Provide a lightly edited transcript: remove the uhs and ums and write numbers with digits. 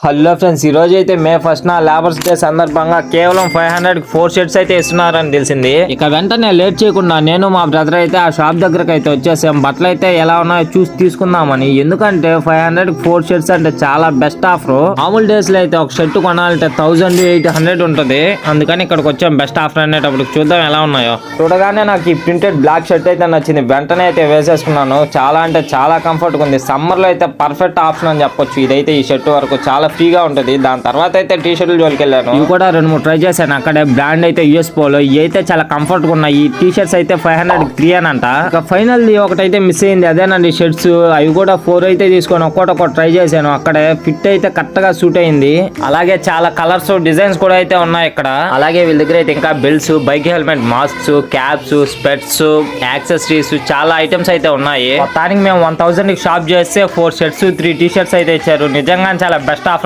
Hello friends, ఈ రోజు అయితే మే 1 లేబర్స్ డే సందర్భంగా కేవలం 500 4 షర్ట్స్ అయితే ఇస్తున్నారని తెలిసింది. ఇక వెంటనే లేట్ చేయకుండా నేను మా బ్రదర్ అయితే ఆ షాప్ దగ్గరకు అయితే వచ్చేసాం. బట్టలు అయితే ఎలా ఉన్నాయో చూసి తీసుకుందామని. ఎందుకంటే 500 4 షర్ట్స్ అంటే చాలా బెస్ట్ ఆఫర్. మామూలు డేస్ లో అయితే ఒక షర్ట్ కొనాలంటే 1800 ఉంటది. అందుకని ఇక్కడికి వచ్చాం బెస్ట్ ఆఫర్ అనేటప్పుడు. చూద్దాం ఎలా ఉన్నాయో. చూడగానే నాకు ఈ ప్రింటెడ్ బ్లాక్ షర్ట్ అయితే నచ్చింది. వెంటనే అయితే వేసేసుకున్నాను. చాలా అంటే చాలా కంఫర్ట్ గా ఉంది. సమ్మర్ లో అయితే పర్ఫెక్ట్ ఆప్షన్ అని చెప్పొచ్చు. ఇదైతే ఈ షర్ట్ వరకు చాలా ఫ్రీగా ఉంటది. దాని తర్వాత అయితే టీ షర్ట్లు జోలికి వెళ్ళాను. ఇవి కూడా 2-3 ట్రై చేశాను. అక్కడే బ్రాండ్ అయితే యూఎస్ పోలో. ఇవి అయితే చాలా కంఫర్ట్ గా ఉన్నాయి. ఈ టీ షర్ట్స్ అయితే 503 అని అంట. ఇక ఫైనల్ ఒకటైతే మిస్ అయింది, అదేనండి షర్ట్స్. అవి కూడా 4 అయితే తీసుకొని ఒక్కొక్కటి ట్రై చేశాను. అక్కడే ఫిట్ అయితే కరెక్ట్ గా సూట్ అయింది. అలాగే చాలా కలర్స్ డిజైన్స్ కూడా అయితే ఉన్నాయి ఇక్కడ. అలాగే వీళ్ళ దగ్గర అయితే ఇంకా belts, bike helmet, masks, caps, specs, accessories చాలా ఐటమ్స్ అయితే ఉన్నాయి. మొత్తానికి మేము 1000 కి షాప్ చేస్తే 4 షర్ట్స్ 3 టీ షర్ట్స్ అయితే ఇచ్చారు. నిజంగా చాలా బెస్ట్ ఆఫర్